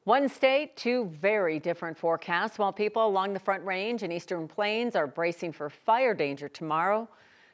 One state, two very different forecasts. While people along the Front Range and Eastern Plains are bracing for fire danger tomorrow,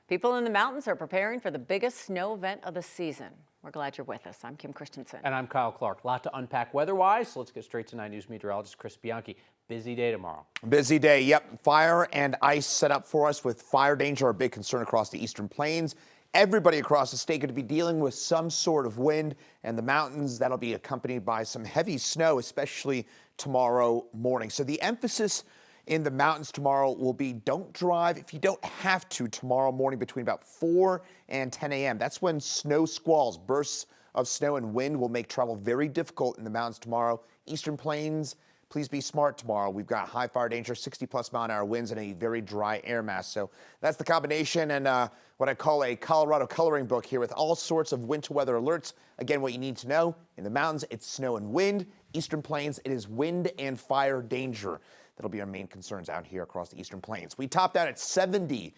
people in the mountains are preparing for the biggest snow event of the season. We're glad you're with us. I'm Kim Christensen. And I'm Kyle Clark. A lot to unpack weather-wise, so let's get straight to 9 News meteorologist Chris Bianchi. Busy day tomorrow. Busy day, yep. Fire and ice set up for us with fire danger, a big concern across the Eastern Plains. Everybody across the state going to be dealing with some sort of wind, and the mountains, that'll be accompanied by some heavy snow, especially tomorrow morning. So the emphasis in the mountains tomorrow will be don't drive if you don't have to tomorrow morning between about 4 and 10 a.m. That's when snow squalls, bursts of snow and wind will make travel very difficult in the mountains tomorrow. Eastern Plains, please be smart tomorrow. We've got high fire danger, 60+ mile-an-hour winds, and a very dry air mass. So that's the combination and what I call a Colorado coloring book here with all sorts of winter weather alerts. Again, what you need to know, in the mountains, it's snow and wind. Eastern Plains, it is wind and fire danger. That'll be our main concerns out here across the Eastern Plains. We topped out at 70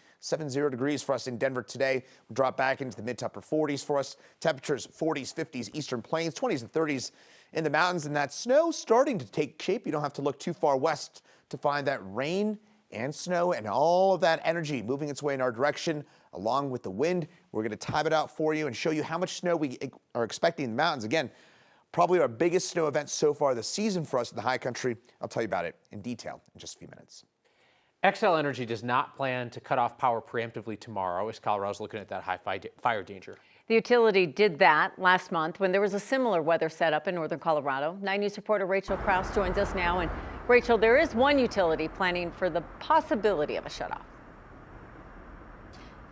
degrees for us in Denver today. We'll drop back into the mid to upper 40s for us. Temperatures 40s, 50s, Eastern Plains, 20s and 30s in the mountains. And that snow starting to take shape. You don't have to look too far west to find that rain and snow and all of that energy moving its way in our direction along with the wind. We're going to time it out for you and show you how much snow we are expecting in the mountains. Again, probably our biggest snow event so far this season for us in the high country. I'll tell you about it in detail in just a few minutes. Xcel Energy does not plan to cut off power preemptively tomorrow as Colorado's looking at that high fire danger. The utility did that last month when there was a similar weather setup in northern Colorado. 9 News reporter Rachel Krause joins us now. And Rachel, there is one utility planning for the possibility of a shutoff.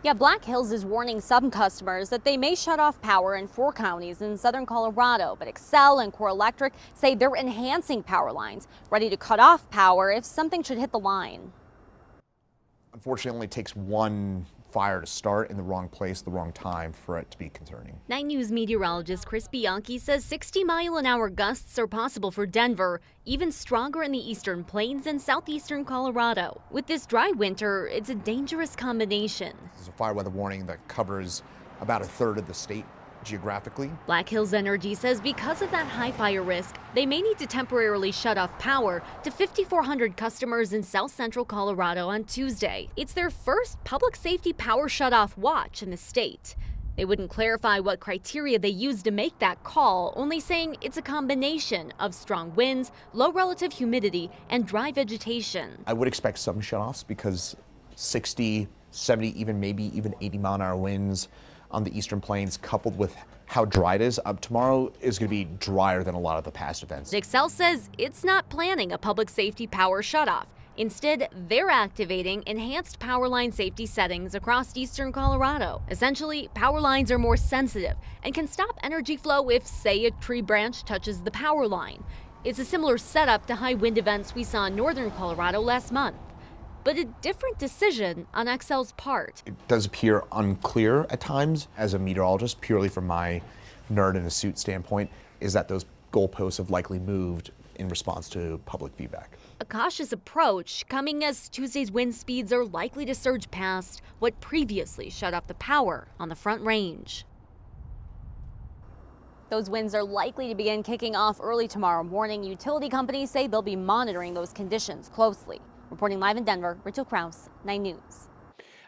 Yeah, Black Hills is warning some customers that they may shut off power in 4 counties in southern Colorado. But Xcel and Core Electric say they're enhancing power lines, ready to cut off power if something should hit the line. Unfortunately, it only takes one fire to start in the wrong place, the wrong time for it to be concerning. 9 News meteorologist Chris Bianchi says 60-mile-an-hour gusts are possible for Denver, even stronger in the Eastern Plains and southeastern Colorado. With this dry winter, it's a dangerous combination. This is a fire weather warning that covers about a third of the state geographically. Black Hills Energy says because of that high fire risk, they may need to temporarily shut off power to 5,400 customers in south central Colorado on Tuesday. It's their first public safety power shutoff watch in the state. They wouldn't clarify what criteria they used to make that call, only saying it's a combination of strong winds, low relative humidity, and dry vegetation. I would expect some shutoffs because 60, 70, maybe even 80 mile-an-hour winds on the Eastern Plains, coupled with how dry it is, tomorrow is going to be drier than a lot of the past events. Xcel says it's not planning a public safety power shutoff. Instead, they're activating enhanced power line safety settings across eastern Colorado. Essentially, power lines are more sensitive and can stop energy flow if, say, a tree branch touches the power line. It's a similar setup to high wind events we saw in northern Colorado last month. But a different decision on Xcel's part. It does appear unclear at times as a meteorologist, purely from my nerd in a suit standpoint, is that those goalposts have likely moved in response to public feedback. A cautious approach coming as Tuesday's wind speeds are likely to surge past what previously shut off the power on the Front Range. Those winds are likely to begin kicking off early tomorrow morning. Utility companies say they'll be monitoring those conditions closely. Reporting live in Denver, Rachel Krause, 9 News.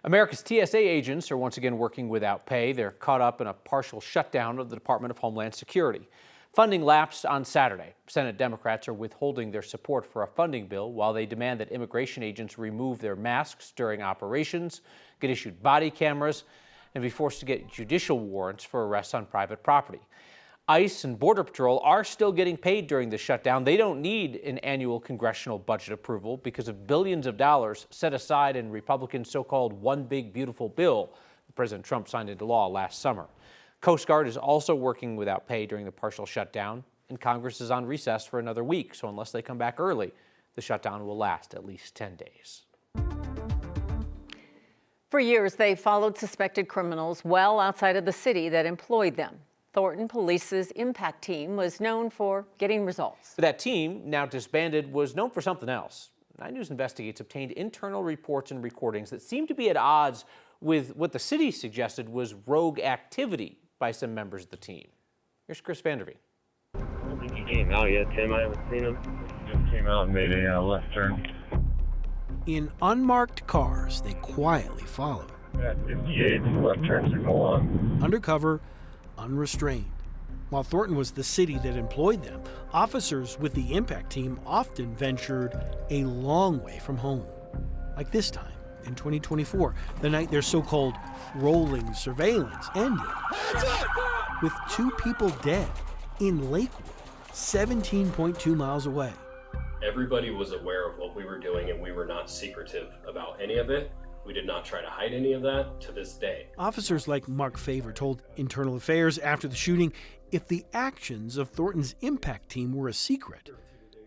America's TSA agents are once again working without pay. They're caught up in a partial shutdown of the Department of Homeland Security. Funding lapsed on Saturday. Senate Democrats are withholding their support for a funding bill while they demand that immigration agents remove their masks during operations, get issued body cameras, and be forced to get judicial warrants for arrests on private property. ICE and Border Patrol are still getting paid during the shutdown. They don't need an annual congressional budget approval because of billions of dollars set aside in Republicans' so-called One Big Beautiful Bill that President Trump signed into law last summer. Coast Guard is also working without pay during the partial shutdown, and Congress is on recess for another week, so unless they come back early, the shutdown will last at least 10 days. For years, they followed suspected criminals well outside of the city that employed them. Thornton Police's impact team was known for getting results. But that team, now disbanded, was known for something else. 9 News Investigates obtained internal reports and recordings that seemed to be at odds with what the city suggested was rogue activity by some members of the team. Here's Chris Vanderveen. Came out yet, Tim? I haven't seen him. Just came out and made a left turn. In unmarked cars, they quietly follow. At 58, left turns to go on. Undercover, unrestrained. While Thornton was the city that employed them, officers with the impact team often ventured a long way from home. Like this time, in 2024, the night their so-called rolling surveillance ended, with 2 people dead in Lakewood, 17.2 miles away. Everybody was aware of what we were doing, and we were not secretive about any of it. We did not try to hide any of that to this day. Officers like Mark Favor told Internal Affairs after the shooting if the actions of Thornton's impact team were a secret,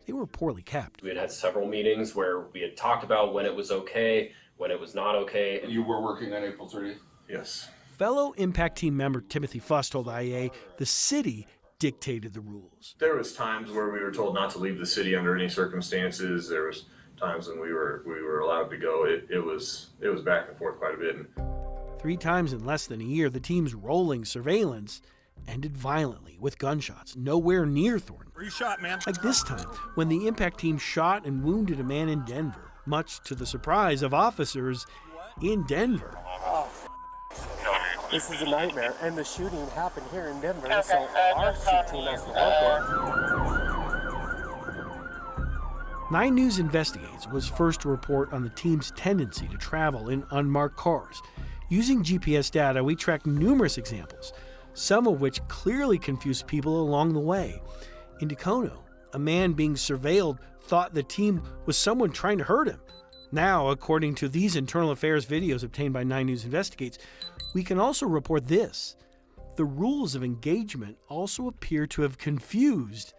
they were poorly kept. We had had several meetings where we had talked about when it was okay, when it was not okay. You were working on April 30th? Yes. Fellow impact team member Timothy Fuss told IAA the city dictated the rules. There was times where we were told not to leave the city under any circumstances. There was times when we were allowed to go. It was back and forth quite a bit. 3 times in less than a year, the team's rolling surveillance ended violently with gunshots nowhere near Thornton. Where you shot, man? Like this time, when the impact team shot and wounded a man in Denver, much to the surprise of officers in Denver. This is a nightmare, and the shooting happened here in Denver, so our shoot team has to work there. 9 News Investigates was first to report on the team's tendency to travel in unmarked cars. Using GPS data, we tracked numerous examples, some of which clearly confused people along the way. In Dacono, a man being surveilled thought the team was someone trying to hurt him. Now, according to these internal affairs videos obtained by 9 News Investigates, we can also report this. The rules of engagement also appear to have confused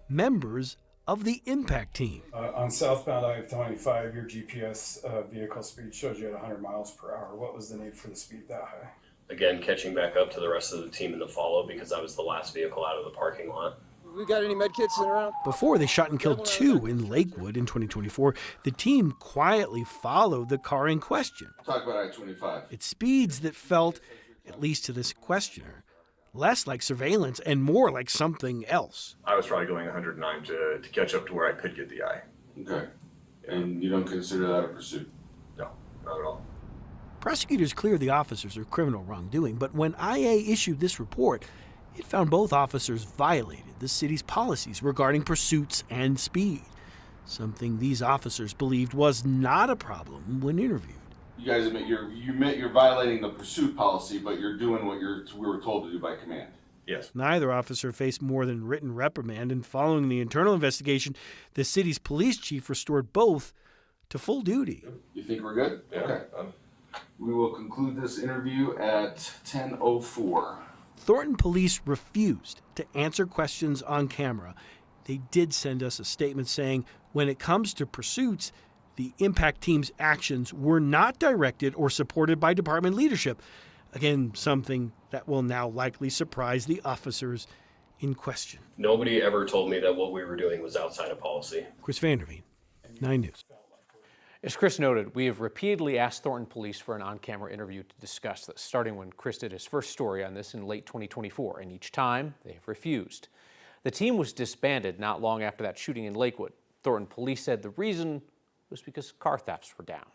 members of the impact team. On southbound I-25, your GPS vehicle speed shows you at 100 miles per hour. What was the need for the speed that high? Again, catching back up to the rest of the team in the follow because I was the last vehicle out of the parking lot. We got any med kits around? Before they shot and killed 2 in Lakewood in 2024, the team quietly followed the car in question. Talk about I-25. At speeds that felt, at least to this questioner, less like surveillance and more like something else. I was probably going 109 to catch up to where I could get the eye. Okay. And you don't consider that a pursuit? No, not at all. Prosecutors cleared the officers of criminal wrongdoing, but when IA issued this report, it found both officers violated the city's policies regarding pursuits and speed, something these officers believed was not a problem when interviewed. You guys admit you're violating the pursuit policy, but you're doing what we were told to do by command. Yes. Neither officer faced more than written reprimand, and following the internal investigation, the city's police chief restored both to full duty. You think we're good? Yeah. Okay. We will conclude this interview at 10:04. Thornton Police refused to answer questions on camera. They did send us a statement saying, when it comes to pursuits, the impact team's actions were not directed or supported by department leadership. Again, something that will now likely surprise the officers in question. Nobody ever told me that what we were doing was outside of policy. Chris Vanderveen, 9 News. As Chris noted, we have repeatedly asked Thornton Police for an on-camera interview to discuss this, starting when Chris did his first story on this in late 2024, and each time they have refused. The team was disbanded not long after that shooting in Lakewood. Thornton Police said the reason was because car thefts were down.